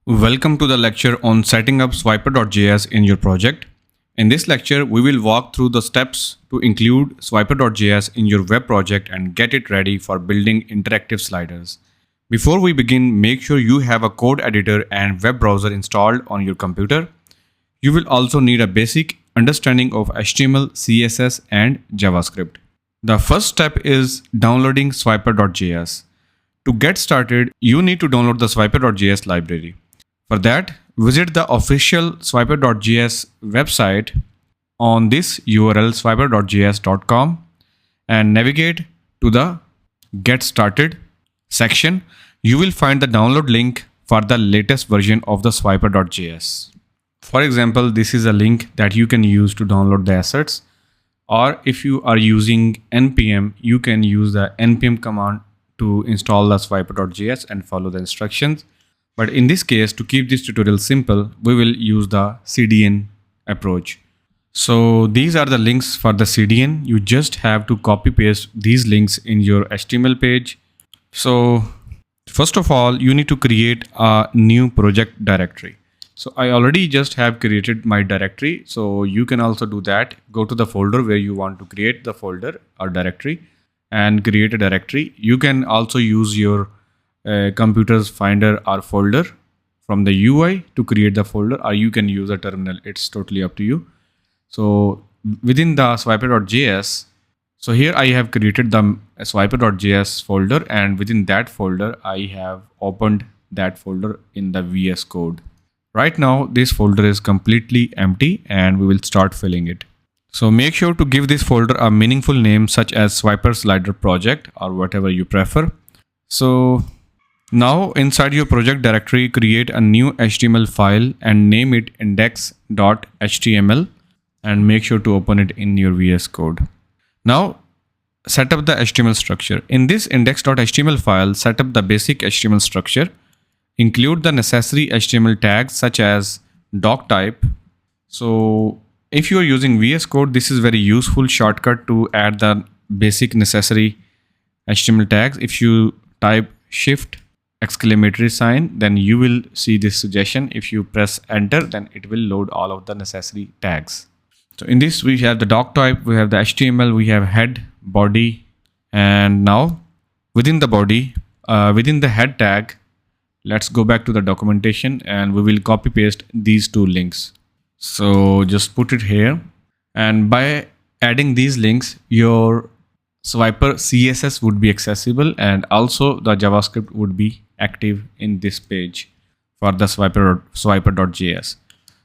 Welcome to the lecture on setting up swiper.js in your project. In this lecture, we will walk through the steps to include swiper.js in your web project and get it ready for building interactive sliders. Before we begin, make sure you have a code editor and web browser installed on your computer. You will also need a basic understanding of HTML, CSS, and JavaScript. The first step is downloading swiper.js. To get started, you need to download the swiper.js library. For that, visit the official swiper.js website on this URL swiper.js.com and navigate to the Get Started section. You will find the download link for the latest version of the swiper.js. For example, this is a link that you can use to download the assets, or if you are using npm, you can use the npm command to install the swiper.js and follow the instructions. But in this case, to keep this tutorial simple, we will use the CDN approach. So these are the links for the CDN. You just have to copy paste these links in your HTML page. So first of all, you need to create a new project directory. So I already just have created my directory. So you can also do that. Go to the folder where you want to create the folder or directory and create a directory. You can also use your computer's finder or folder from the UI to create the folder, or you can use a terminal. It's totally up to you. So within the swiper.js, so here I have created the swiper.js folder, and within that folder I have opened that folder in the VS Code. Right now this folder is completely empty and we will start filling it. So make sure to give this folder a meaningful name such as Swiper Slider Project or whatever you prefer. So now inside your project directory, create a new HTML file and name it index.html and make sure to open it in your VS Code. Now set up the HTML structure. In this index.html file, set up the basic HTML structure. Include the necessary HTML tags such as doc type. So if you are using VS Code, this is very useful shortcut to add the basic necessary HTML tags. If you type shift exclamatory sign, then you will see this suggestion. If you press enter, then it will load all of the necessary tags. So in this we have the doc type, we have the HTML, we have head, body, and now within the body, within the head tag, let's go back to the documentation and we will copy paste these two links. So just put it here, and by adding these links, your Swiper CSS would be accessible and also the JavaScript would be active in this page for the swiper.js.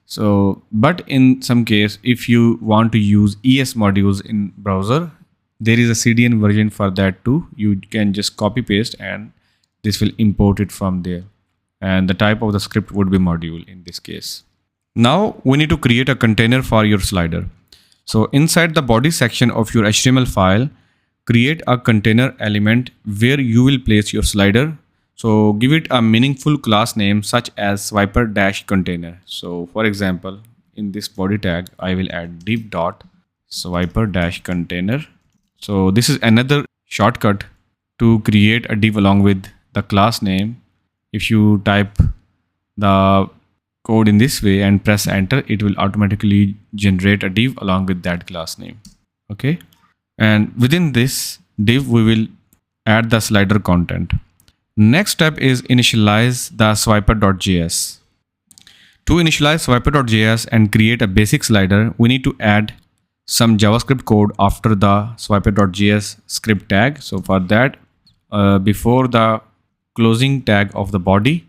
So, but in some case, if you want to use ES modules in browser, there is a CDN version for that too. You can just copy paste and this will import it from there. And the type of the script would be module in this case. Now we need to create a container for your slider. So inside the body section of your HTML file, create a container element where you will place your slider. So give it a meaningful class name such as swiper-container. So for example, in this body tag, I will add div.swiper-container. So this is another shortcut to create a div along with the class name. If you type the code in this way and press enter, it will automatically generate a div along with that class name. Okay. And within this div, we will add the slider content. Next step is initialize the swiper.js. To initialize swiper.js and create a basic slider, we need to add some JavaScript code after the swiper.js script tag. So for that, before the closing tag of the body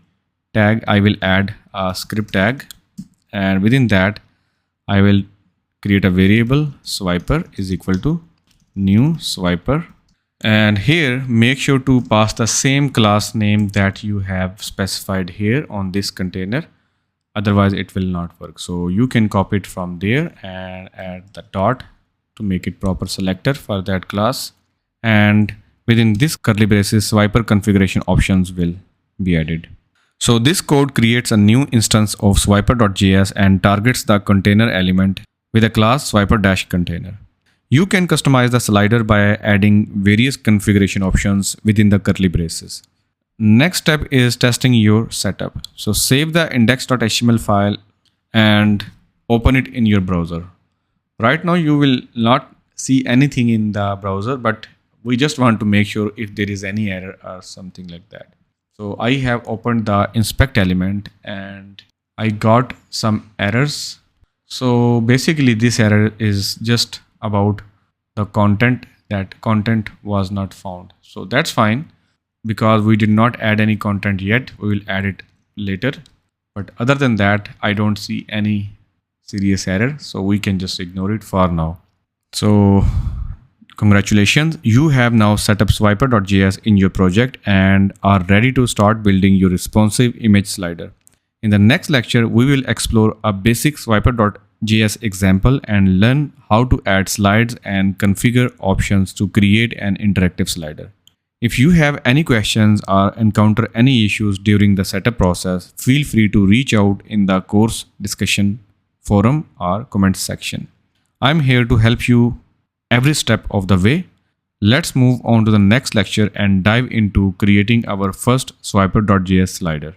tag, I will add a script tag, and within that, I will create a variable swiper is equal to new swiper, and here make sure to pass the same class name that you have specified here on this container, otherwise it will not work. So you can copy it from there and add the dot to make it proper selector for that class, and within this curly braces swiper configuration options will be added. So this code creates a new instance of swiper.js and targets the container element with a class swiper-container. You can customize the slider by adding various configuration options within the curly braces. Next step is testing your setup. So save the index.html file and open it in your browser. Right now you will not see anything in the browser, but we just want to make sure if there is any error or something like that. So I have opened the inspect element and I got some errors. So basically this error is just about the content, that content was not found. So that's fine because we did not add any content yet. We will add it later. But other than that, I don't see any serious error. So we can just ignore it for now. So congratulations, you have now set up swiper.js in your project and are ready to start building your responsive image slider. In the next lecture, we will explore a basic swiper.js example and learn how to add slides and configure options to create an interactive slider. If you have any questions or encounter any issues during the setup process, feel free to reach out in the course discussion forum or comment section. I'm here to help you every step of the way. Let's move on to the next lecture and dive into creating our first swiper.js slider.